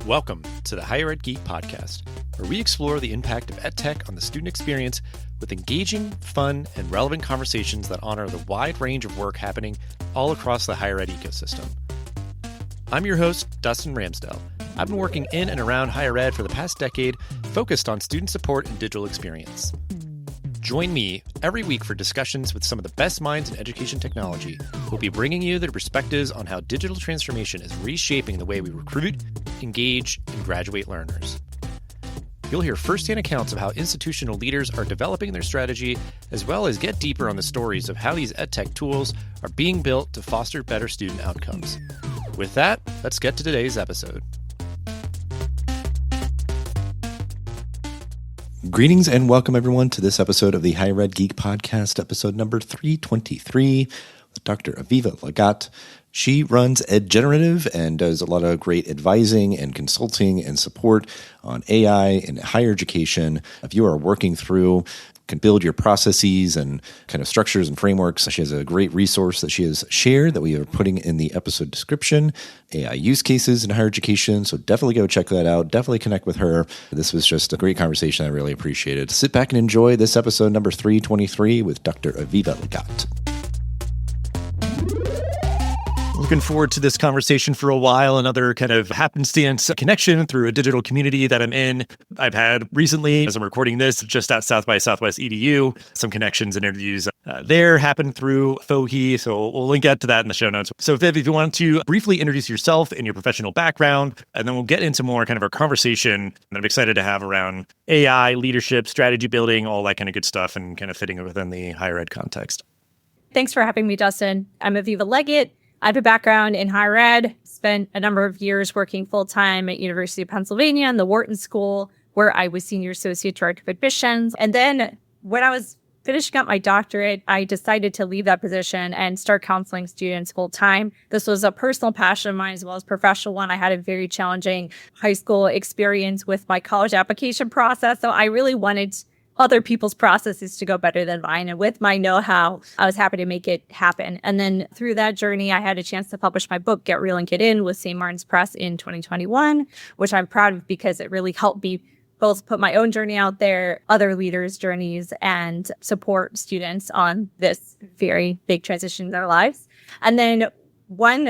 Welcome to the Higher Ed Geek podcast, where we explore the impact of EdTech on the student experience with engaging, fun, and relevant conversations that honor the wide range of work happening all across the higher ed ecosystem. I'm your host, Dustin Ramsdell. I've been working in and around higher ed for the past decade, focused on student support and digital experience. Join me every week for discussions with some of the best minds in education technology who'll be bringing you their perspectives on how digital transformation is reshaping the way we recruit, engage, and graduate learners. You'll hear firsthand accounts of how institutional leaders are developing their strategy, as well as get deeper on the stories of how these EdTech tools are being built to foster better student outcomes. With that, let's get to today's episode. Greetings and welcome everyone to this episode of the Higher Ed Geek Podcast, episode number 323 with Dr. Aviva Legatt. She runs EdGenerative and does a lot of great advising and consulting and support on AI in higher education. If you are working through, can build your processes and kind of structures and frameworks. She has a great resource that she has shared that we are putting in the episode description, AI use cases in higher education. So definitely go check that out. Definitely connect with her. This was just a great conversation I really appreciated. Sit back and enjoy this episode number 323 with Dr. Aviva Legatt. Looking forward to this conversation for a while. Another kind of happenstance connection through a digital community that I'm in. I've had recently, as I'm recording this, just at South by Southwest EDU, some connections and interviews there happened through FOHI. So we'll link out to that in the show notes. So Viv, if you want to briefly introduce yourself and your professional background, and then we'll get into more kind of our conversation that I'm excited to have around AI, leadership, strategy building, all that kind of good stuff, and kind of fitting it within the higher ed context. Thanks for having me, Dustin. I'm Aviva Legatt. I have a background in higher ed, spent a number of years working full-time at University of Pennsylvania in the Wharton School, where I was Senior Associate Director of Admissions. And then when I was finishing up my doctorate, I decided to leave that position and start counseling students full-time. This was a personal passion of mine as well as professional one. I had a very challenging high school experience with my college application process, so I really wanted other people's processes to go better than mine. And with my know-how, I was happy to make it happen. And then through that journey, I had a chance to publish my book, Get Real and Get In, with St. Martin's Press in 2021, which I'm proud of because it really helped me both put my own journey out there, other leaders' journeys, and support students on this very big transition in their lives. And then one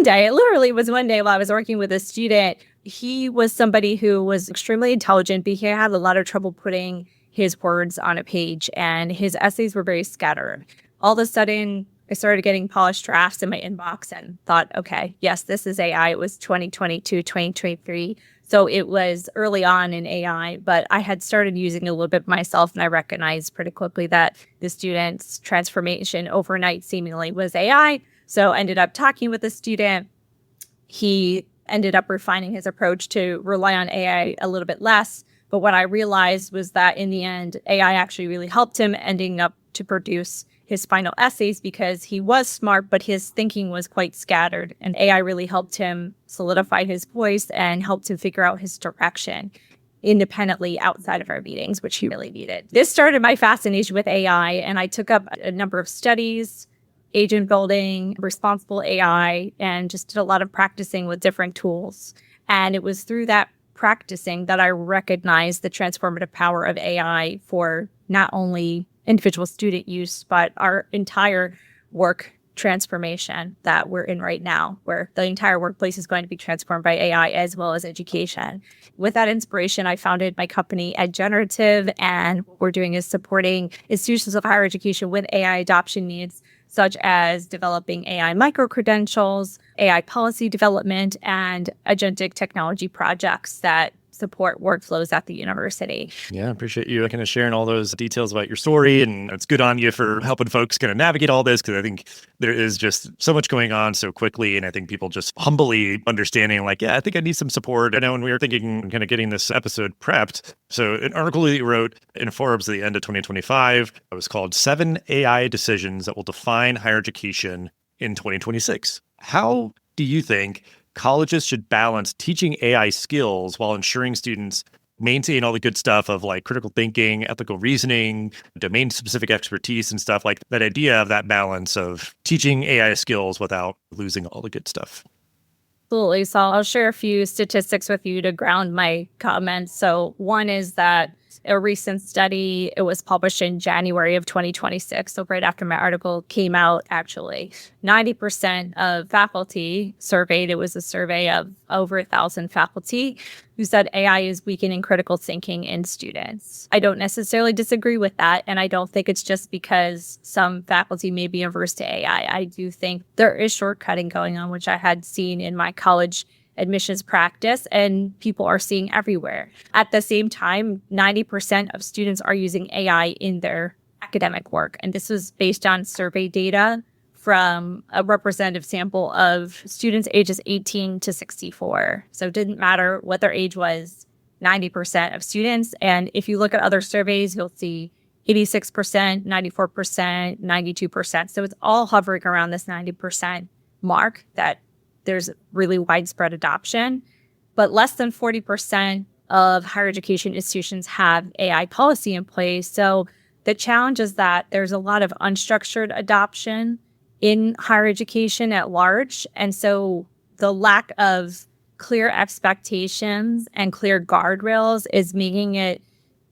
day, it literally was one day while I was working with a student, he was somebody who was extremely intelligent, but he had a lot of trouble putting his words on a page, and his essays were very scattered. All of a sudden, I started getting polished drafts in my inbox and thought, okay, yes, this is AI. It was 2022, 2023. So it was early on in AI, but I had started using it a little bit myself, and I recognized pretty quickly that the student's transformation overnight seemingly was AI. So I ended up talking with the student. He ended up refining his approach to rely on AI a little bit less. But what I realized was that in the end, AI actually really helped him ending up to produce his final essays because he was smart, but his thinking was quite scattered. And AI really helped him solidify his voice and helped him figure out his direction independently outside of our meetings, which he really needed. This started my fascination with AI, and I took up a number of studies, agent building, responsible AI, and just did a lot of practicing with different tools. And it was through that practicing that I recognized the transformative power of AI for not only individual student use, but our entire work transformation that we're in right now, where the entire workplace is going to be transformed by AI as well as education. With that inspiration, I founded my company, EdGenerative, and what we're doing is supporting institutions of higher education with AI adoption needs, such as developing AI micro-credentials, AI policy development, and agentic technology projects that support workflows at the university. Yeah, I appreciate you kind of sharing all those details about your story, and it's good on you for helping folks kind of navigate all this, because I think there is just so much going on so quickly, and I think people just humbly understanding like, yeah, I think I need some support. I know when we were thinking kind of getting this episode prepped, so an article that you wrote in Forbes at the end of 2025, it was called 7 AI Decisions That Will Define Higher Education in 2026. How do you think colleges should balance teaching AI skills while ensuring students maintain all the good stuff of like critical thinking, ethical reasoning, domain-specific expertise and stuff, like that idea of that balance of teaching AI skills without losing all the good stuff? Absolutely. So I'll share a few statistics with you to ground my comments. So one is that a recent study, it was published in January of 2026. So right after my article came out, actually, 90% of faculty surveyed, it was a survey of over 1,000 faculty who said AI is weakening critical thinking in students. I don't necessarily disagree with that. And I don't think it's just because some faculty may be averse to AI. I do think there is shortcutting going on, which I had seen in my college admissions practice and people are seeing everywhere. At the same time, 90% of students are using AI in their academic work. And this was based on survey data from a representative sample of students ages 18 to 64. So it didn't matter what their age was, 90% of students. And if you look at other surveys, you'll see 86%, 94%, 92%. So it's all hovering around this 90% mark that there's really widespread adoption, but less than 40% of higher education institutions have AI policy in place. So the challenge is that there's a lot of unstructured adoption in higher education at large. And so the lack of clear expectations and clear guardrails is making it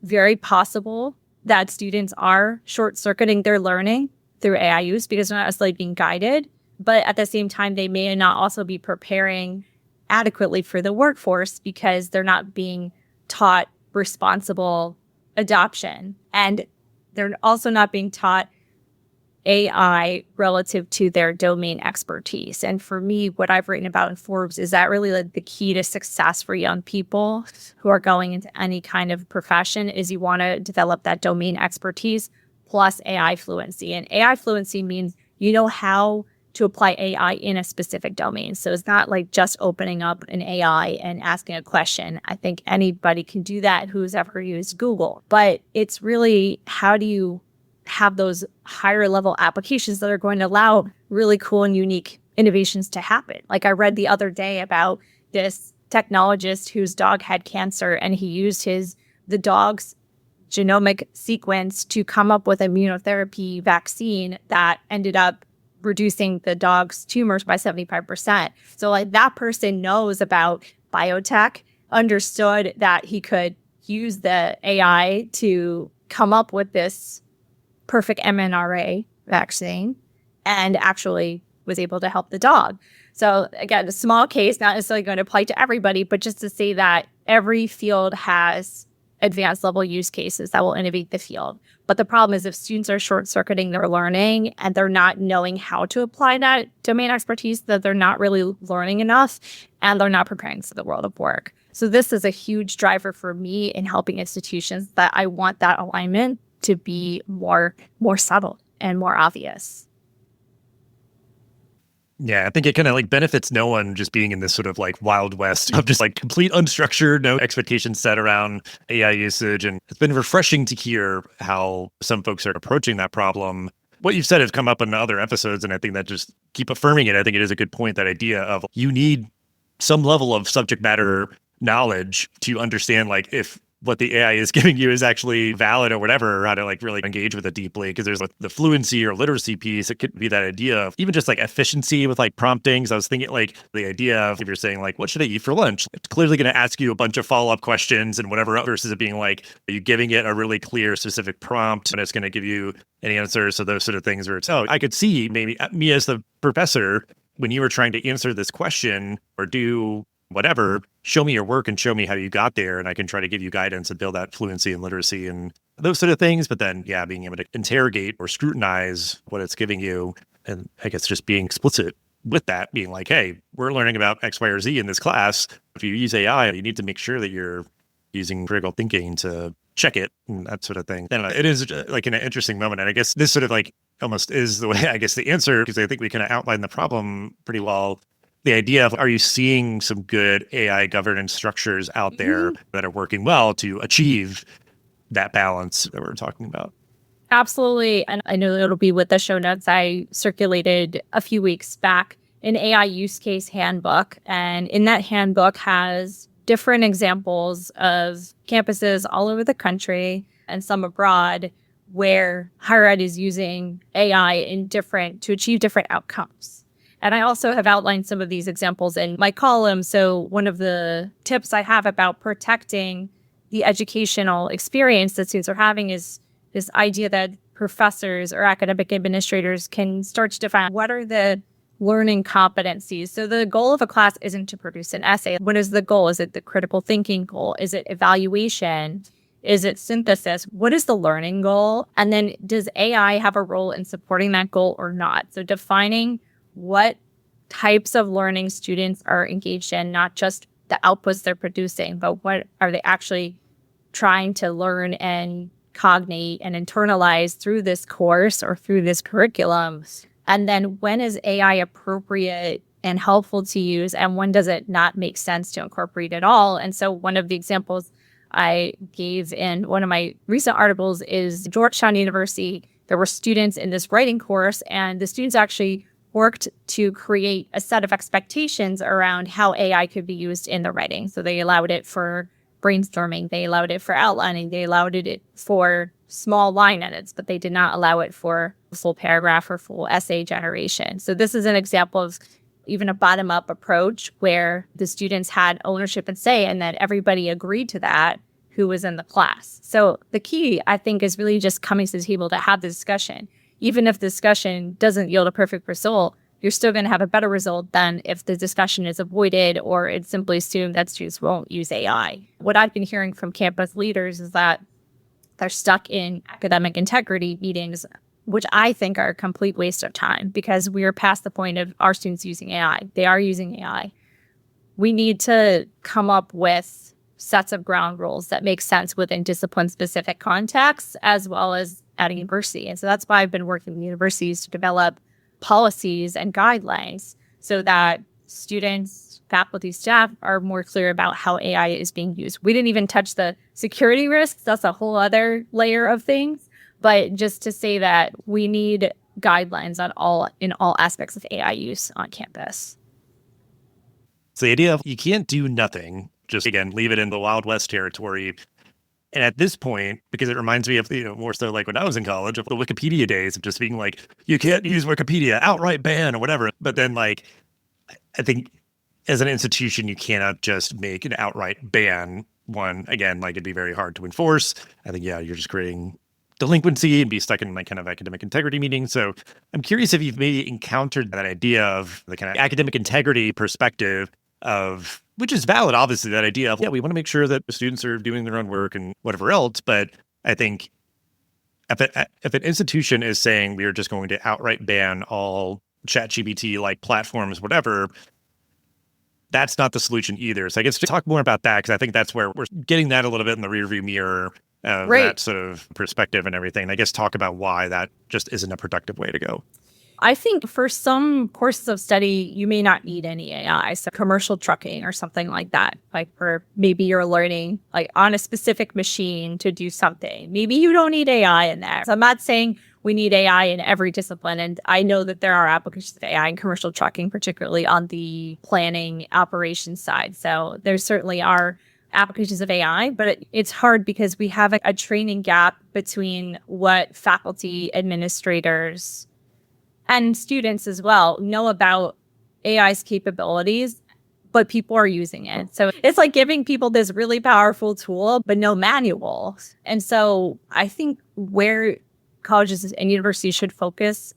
very possible that students are short-circuiting their learning through AI use because they're not necessarily being guided. But at the same time, they may not also be preparing adequately for the workforce because they're not being taught responsible adoption. And they're also not being taught AI relative to their domain expertise. And for me, what I've written about in Forbes is that really like the key to success for young people who are going into any kind of profession is you want to develop that domain expertise plus AI fluency. And AI fluency means you know how to apply AI in a specific domain. So it's not like just opening up an AI and asking a question. I think anybody can do that who's ever used Google. But it's really how do you have those higher level applications that are going to allow really cool and unique innovations to happen. Like I read the other day about this technologist whose dog had cancer and he used the dog's genomic sequence to come up with immunotherapy vaccine that ended up reducing the dog's tumors by 75%. So like that person knows about biotech, understood that he could use the AI to come up with this perfect mRNA vaccine and actually was able to help the dog. So again, a small case, not necessarily going to apply to everybody, but just to say that every field has advanced level use cases that will innovate the field. But the problem is if students are short-circuiting their learning and they're not knowing how to apply that domain expertise, that they're not really learning enough and they're not preparing for the world of work. So this is a huge driver for me in helping institutions that I want that alignment to be more subtle and more obvious. Yeah, I think it kind of like benefits no one just being in this sort of like wild west of just like complete unstructured, no expectations set around AI usage. And it's been refreshing to hear how some folks are approaching that problem. What you've said has come up in other episodes, and I think that just keep affirming it. I think it is a good point, that idea of you need some level of subject matter knowledge to understand like if what the AI is giving you is actually valid or whatever, or how to like really engage with it deeply. Because there's like the fluency or literacy piece. It could be that idea of even just like efficiency with like prompting. So I was thinking like the idea of if you're saying like, what should I eat for lunch? It's clearly going to ask you a bunch of follow-up questions and whatever, versus it being like, are you giving it a really clear, specific prompt and it's going to give you an answer? So those sort of things where it's, oh, I could see maybe me as the professor, when you were trying to answer this question or do whatever, show me your work and show me how you got there. And I can try to give you guidance and build that fluency and literacy and those sort of things. But then, yeah, being able to interrogate or scrutinize what it's giving you. And I guess just being explicit with that, being like, hey, we're learning about X, Y, or Z in this class. If you use AI, you need to make sure that you're using critical thinking to check it and that sort of thing. And it is like an interesting moment. And I guess this sort of like almost is the way, I guess, the answer, because I think we kind of outlined the problem pretty well. The idea of, are you seeing some good AI governance structures out there that are working well to achieve that balance that we're talking about? Absolutely. And I know it'll be with the show notes. I circulated a few weeks back an AI use case handbook. And in that handbook has different examples of campuses all over the country and some abroad where higher ed is using AI to achieve different outcomes. And I also have outlined some of these examples in my column. So one of the tips I have about protecting the educational experience that students are having is this idea that professors or academic administrators can start to define what are the learning competencies. So the goal of a class isn't to produce an essay. What is the goal? Is it the critical thinking goal? Is it evaluation? Is it synthesis? What is the learning goal? And then does AI have a role in supporting that goal or not? So defining what types of learning students are engaged in, not just the outputs they're producing, but what are they actually trying to learn and cognate and internalize through this course or through this curriculum. And then when is AI appropriate and helpful to use, and when does it not make sense to incorporate at all? And so one of the examples I gave in one of my recent articles is Georgetown University. There were students in this writing course, and the students actually worked to create a set of expectations around how AI could be used in the writing. So they allowed it for brainstorming, they allowed it for outlining, they allowed it for small line edits, but they did not allow it for full paragraph or full essay generation. So this is an example of even a bottom-up approach where the students had ownership and say, and that everybody agreed to that who was in the class. So the key, I think, is really just coming to the table to have the discussion. Even if the discussion doesn't yield a perfect result, you're still going to have a better result than if the discussion is avoided or it's simply assumed that students won't use AI. What I've been hearing from campus leaders is that they're stuck in academic integrity meetings, which I think are a complete waste of time because we are past the point of our students using AI. They are using AI. We need to come up with sets of ground rules that make sense within discipline-specific contexts as well as at a university. And so that's why I've been working with universities to develop policies and guidelines so that students, faculty, staff are more clear about how AI is being used. We didn't even touch the security risks. That's a whole other layer of things. But just to say that we need guidelines in all aspects of AI use on campus. So the idea of you can't do nothing, just again, leave it in the Wild West territory. And at this point, because it reminds me of, more so like when I was in college, of the Wikipedia days of just being like, you can't use Wikipedia, outright ban or whatever. But then like, I think as an institution, you cannot just make an outright ban. One, again, like it'd be very hard to enforce. I think, you're just creating delinquency and be stuck in like kind of academic integrity meetings. So I'm curious if you've maybe encountered that idea of the kind of academic integrity perspective of, which is valid, obviously, that idea of, we want to make sure that the students are doing their own work and whatever else. But I think if an institution is saying we are just going to outright ban all ChatGPT-like platforms, whatever, that's not the solution either. So I guess to talk more about that, because I think that's where we're getting that a little bit in the rearview mirror, Right. that sort of perspective and everything. I guess talk about why that just isn't a productive way to go. I think for some courses of study, you may not need any AI. So commercial trucking or something like that. Like for maybe you're learning like on a specific machine to do something. Maybe you don't need AI in there. So I'm not saying we need AI in every discipline. And I know that there are applications of AI in commercial trucking, particularly on the planning operations side. So there certainly are applications of AI, but it's hard because we have a training gap between what faculty, administrators, and students as well know about AI's capabilities, but people are using it. So it's like giving people this really powerful tool, but no manual. And so I think where colleges and universities should focus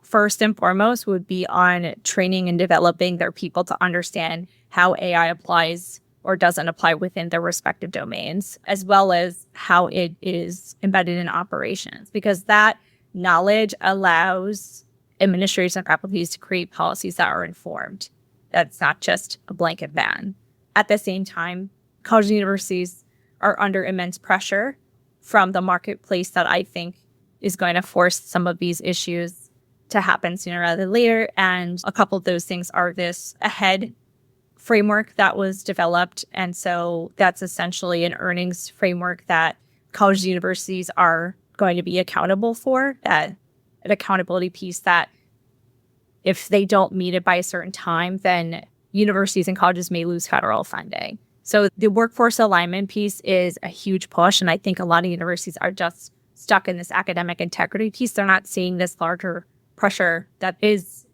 first and foremost would be on training and developing their people to understand how AI applies or doesn't apply within their respective domains, as well as how it is embedded in operations, because that knowledge allows administrators and faculties to create policies that are informed. That's not just a blanket ban. At the same time, colleges and universities are under immense pressure from the marketplace that I think is going to force some of these issues to happen sooner rather than later. And a couple of those things are this AHEAD framework that was developed. And so that's essentially an earnings framework that colleges and universities are going to be accountable for, an accountability piece that if they don't meet it by a certain time, then universities and colleges may lose federal funding. So the workforce alignment piece is a huge push. And I think a lot of universities are just stuck in this academic integrity piece. They're not seeing this larger pressure that is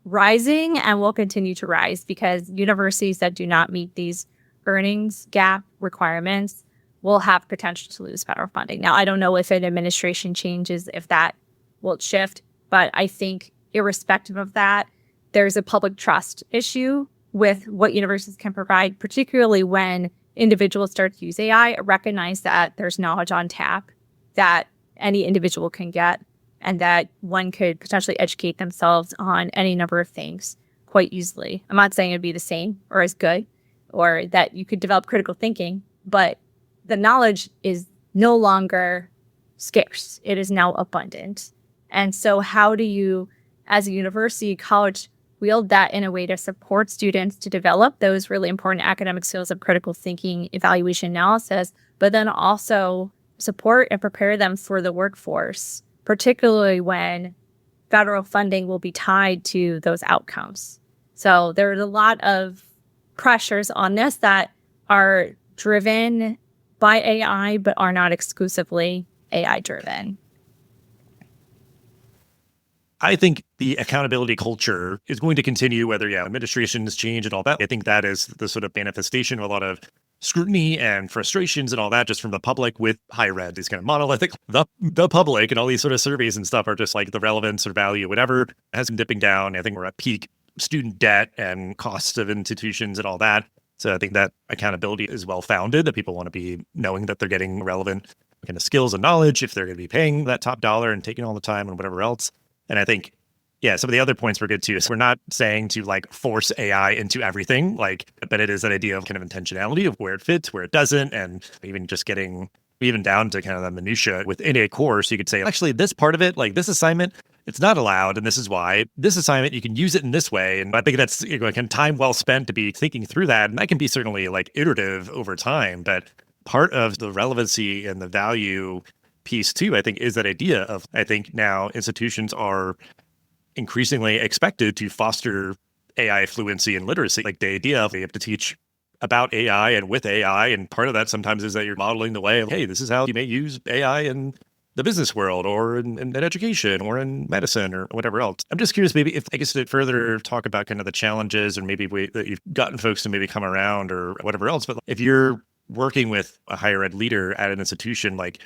rising and will continue to rise because universities that do not meet these earnings gap requirements will have potential to lose federal funding. Now, I don't know if an administration changes, if that will shift, but I think irrespective of that, there's a public trust issue with what universities can provide, particularly when individuals start to use AI, recognize that there's knowledge on tap that any individual can get and that one could potentially educate themselves on any number of things quite easily. I'm not saying it'd be the same or as good or that you could develop critical thinking, but the knowledge is no longer scarce. It is now abundant. And so how do you, as a university, college, wield that in a way to support students to develop those really important academic skills of critical thinking, evaluation, analysis, but then also support and prepare them for the workforce, particularly when federal funding will be tied to those outcomes. So there's a lot of pressures on this that are driven by AI, but are not exclusively AI driven. I think the accountability culture is going to continue whether, administrations change and all that. I think that is the sort of manifestation of a lot of scrutiny and frustrations and all that just from the public with higher ed. These kind of monolithic, the public and all these sort of surveys and stuff are just like the relevance or value, whatever, has been dipping down. I think we're at peak student debt and costs of institutions and all that. So I think that accountability is well-founded, that people want to be knowing that they're getting relevant kind of skills and knowledge if they're going to be paying that top dollar and taking all the time and whatever else. And I think, some of the other points were good too. So we're not saying to like force AI into everything, but it is that idea of kind of intentionality of where it fits, where it doesn't, and even just getting even down to kind of the minutia within a course. You could say, actually, this part of it, like this assignment, it's not allowed, and this is why. This assignment, you can use it in this way. And I think that's time well spent to be thinking through that. And that can be certainly like iterative over time. But part of the relevancy and the value piece too, I think, is that idea of, I think now institutions are increasingly expected to foster AI fluency and literacy. Like the idea of you have to teach about AI and with AI. And part of that sometimes is that you're modeling the way of, hey, this is how you may use AI in the business world or in education or in medicine or whatever else. I'm just curious, maybe if I guess to further talk about kind of the challenges and maybe that you've gotten folks to maybe come around or whatever else. But if you're working with a higher ed leader at an institution, like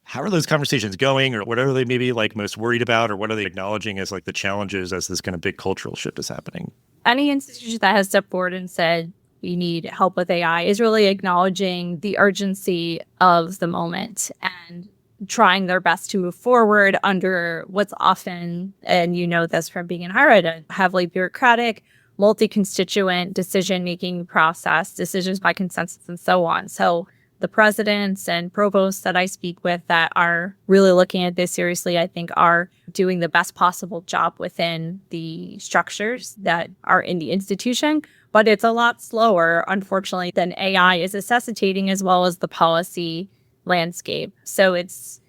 how are those conversations going, or what are they maybe like most worried about, or what are they acknowledging as like the challenges as this kind of big cultural shift is happening? Any institution that has stepped forward and said, we need help with AI is really acknowledging the urgency of the moment and trying their best to move forward under what's often, and you know this from being in higher ed, a heavily bureaucratic, multi-constituent decision-making process, decisions by consensus and so on. So the presidents and provosts that I speak with that are really looking at this seriously, I think are doing the best possible job within the structures that are in the institution. But it's a lot slower, unfortunately, than AI is necessitating, as well as the policy landscape. So it's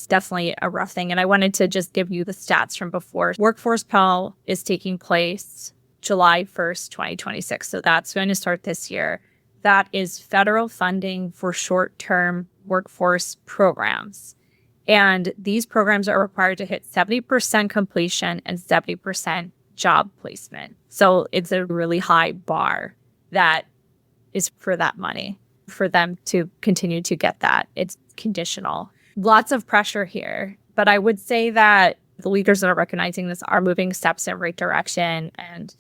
definitely a rough thing. And I wanted to just give you the stats from before. Workforce Pell is taking place July 1st, 2026. So that's going to start this year. That is federal funding for short-term workforce programs. And these programs are required to hit 70% completion and 70% job placement. So it's a really high bar that is for that money, for them to continue to get that. It's conditional. Lots of pressure here. But I would say that the leaders that are recognizing this are moving steps in the right direction. And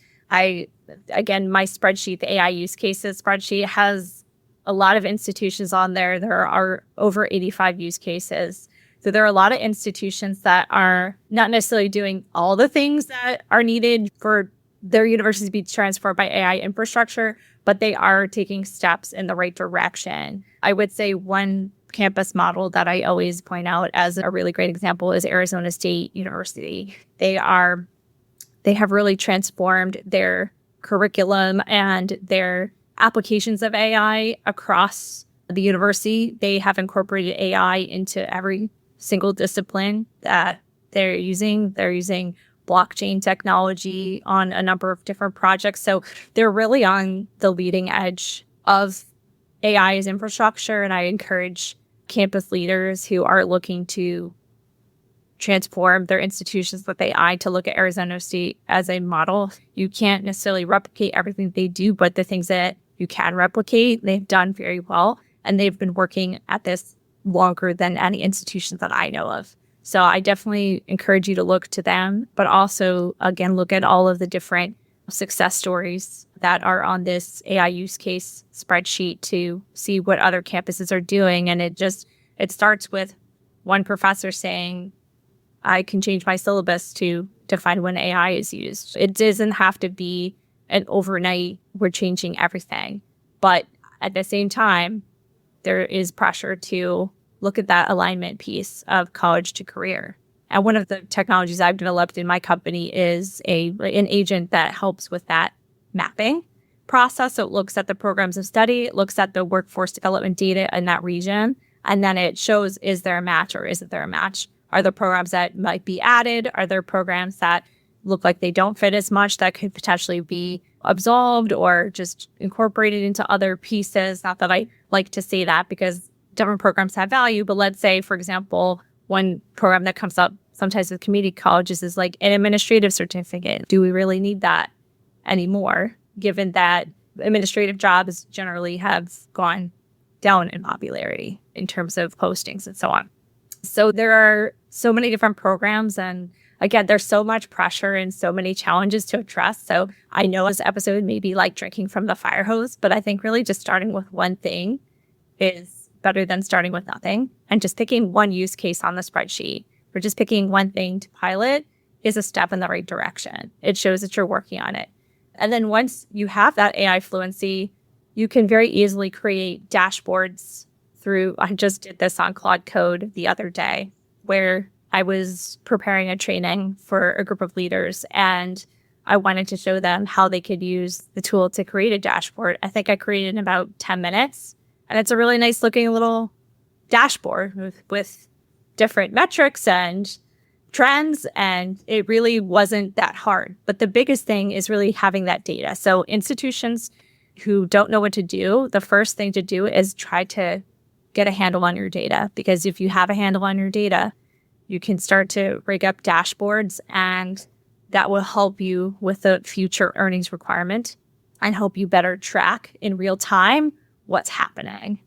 again, my spreadsheet, the AI use cases spreadsheet, has a lot of institutions on there. There are over 85 use cases. So there are a lot of institutions that are not necessarily doing all the things that are needed for their universities to be transformed by AI infrastructure, but they are taking steps in the right direction. I would say one campus model that I always point out as a really great example is Arizona State University. They have really transformed their curriculum and their applications of AI across the university. They have incorporated AI into every single discipline that they're using. They're using blockchain technology on a number of different projects. So they're really on the leading edge of AI as infrastructure. And I encourage campus leaders who are looking to transform their institutions with AI to look at Arizona State as a model. You can't necessarily replicate everything they do, but the things that you can replicate, they've done very well. And they've been working at this longer than any institutions that I know of. So I definitely encourage you to look to them, but also, again, look at all of the different success stories that are on this AI use case spreadsheet to see what other campuses are doing. And it starts with one professor saying, I can change my syllabus to define when AI is used. It doesn't have to be an overnight, we're changing everything. But at the same time, there is pressure to look at that alignment piece of college to career. And one of the technologies I've developed in my company is an agent that helps with that mapping process. So it looks at the programs of study, it looks at the workforce development data in that region, and then it shows, is there a match or isn't there a match? Are there programs that might be added? Are there programs that look like they don't fit as much that could potentially be absolved or just incorporated into other pieces? Not that I like to say that because different programs have value, but let's say, for example, one program that comes up sometimes with community colleges is like an administrative certificate. Do we really need that anymore, given that administrative jobs generally have gone down in popularity in terms of postings and so on? So there are so many different programs. And again, there's so much pressure and so many challenges to address. So I know this episode may be like drinking from the fire hose, but I think really just starting with one thing is better than starting with nothing. And just picking one use case on the spreadsheet or just picking one thing to pilot is a step in the right direction. It shows that you're working on it. And then once you have that AI fluency, you can very easily create dashboards I just did this on Claude Code the other day, where I was preparing a training for a group of leaders and I wanted to show them how they could use the tool to create a dashboard. I think I created in about 10 minutes. And it's a really nice looking little dashboard with different metrics and trends. And it really wasn't that hard. But the biggest thing is really having that data. So institutions who don't know what to do, the first thing to do is try to get a handle on your data. Because if you have a handle on your data, you can start to rig up dashboards, and that will help you with the future earnings requirement and help you better track in real time what's happening.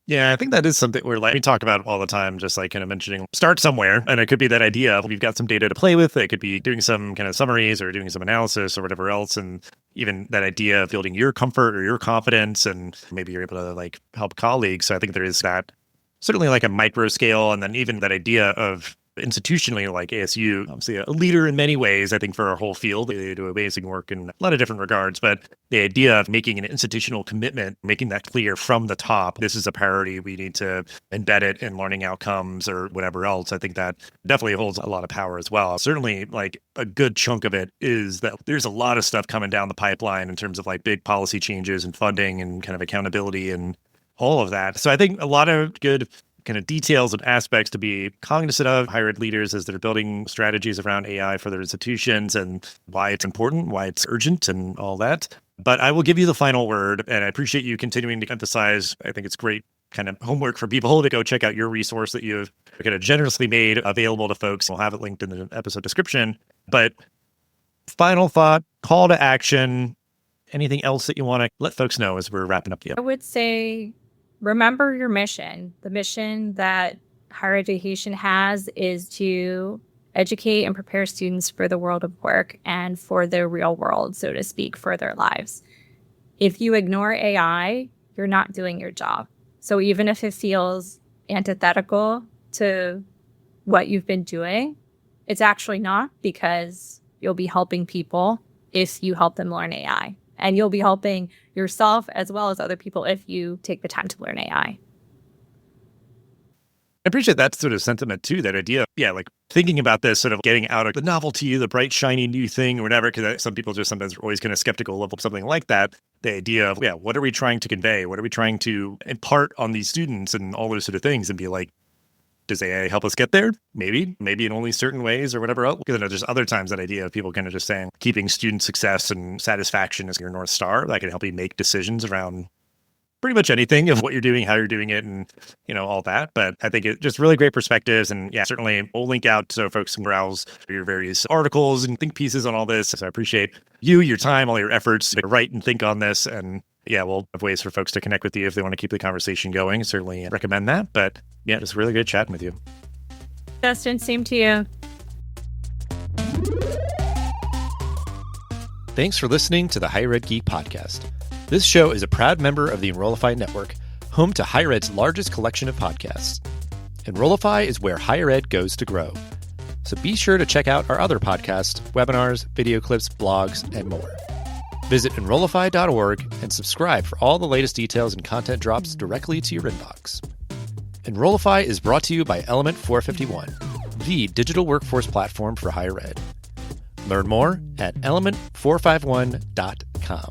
Yeah, I think that is something where we talk about all the time, just like kind of mentioning start somewhere. And it could be that idea of we've got some data to play with. It could be doing some kind of summaries or doing some analysis or whatever else. And even that idea of building your comfort or your confidence, and maybe you're able to help colleagues. So I think there is that certainly like a micro scale. And then even that idea of institutionally, like ASU, obviously a leader in many ways, I think, for our whole field. They do amazing work in a lot of different regards, but the idea of making an institutional commitment, making that clear from the top, this is a priority, we need to embed it in learning outcomes or whatever else, I think that definitely holds a lot of power as well. Certainly, like a good chunk of it is that there's a lot of stuff coming down the pipeline in terms of like big policy changes and funding and kind of accountability and all of that. So I think a lot of good kind of details and aspects to be cognizant of higher ed leaders as they're building strategies around AI for their institutions and why it's important, why it's urgent and all that. But I will give you the final word, and I appreciate you continuing to emphasize. I think it's great kind of homework for people to go check out your resource that you've kind of generously made available to folks. We'll have it linked in the episode description. But final thought, call to action, anything else that you want to let folks know as we're wrapping up the episode? I would say remember your mission. The mission that higher education has is to educate and prepare students for the world of work and for the real world, so to speak, for their lives. If you ignore AI, you're not doing your job. So even if it feels antithetical to what you've been doing, it's actually not, because you'll be helping people if you help them learn AI. And you'll be helping yourself as well as other people if you take the time to learn AI. I appreciate that sort of sentiment too, that idea. Yeah, like thinking about this, sort of getting out of the novelty, the bright, shiny new thing or whatever, because some people just sometimes are always kind of skeptical of something like that. The idea of, what are we trying to convey? What are we trying to impart on these students and all those sort of things, and be like, does AI help us get there? Maybe in only certain ways or whatever else. Because there's other times that idea of people kind of just saying keeping student success and satisfaction as your North Star, that can help you make decisions around pretty much anything of what you're doing, how you're doing it, and all that. But I think it's just really great perspectives, and yeah, certainly we'll link out so folks can browse your various articles and think pieces on all this. So I appreciate your time, all your efforts to write and think on this, and yeah, we'll have ways for folks to connect with you if they want to keep the conversation going. Certainly recommend that. But yeah, just really good chatting with you. Justin, same to you. Thanks for listening to the Higher Ed Geek podcast. This show is a proud member of the Enrollify Network, home to Higher Ed's largest collection of podcasts. Enrollify is where higher ed goes to grow. So be sure to check out our other podcasts, webinars, video clips, blogs, and more. Visit Enrollify.org and subscribe for all the latest details and content drops directly to your inbox. Enrollify is brought to you by Element 451, the digital workforce platform for higher ed. Learn more at element451.com.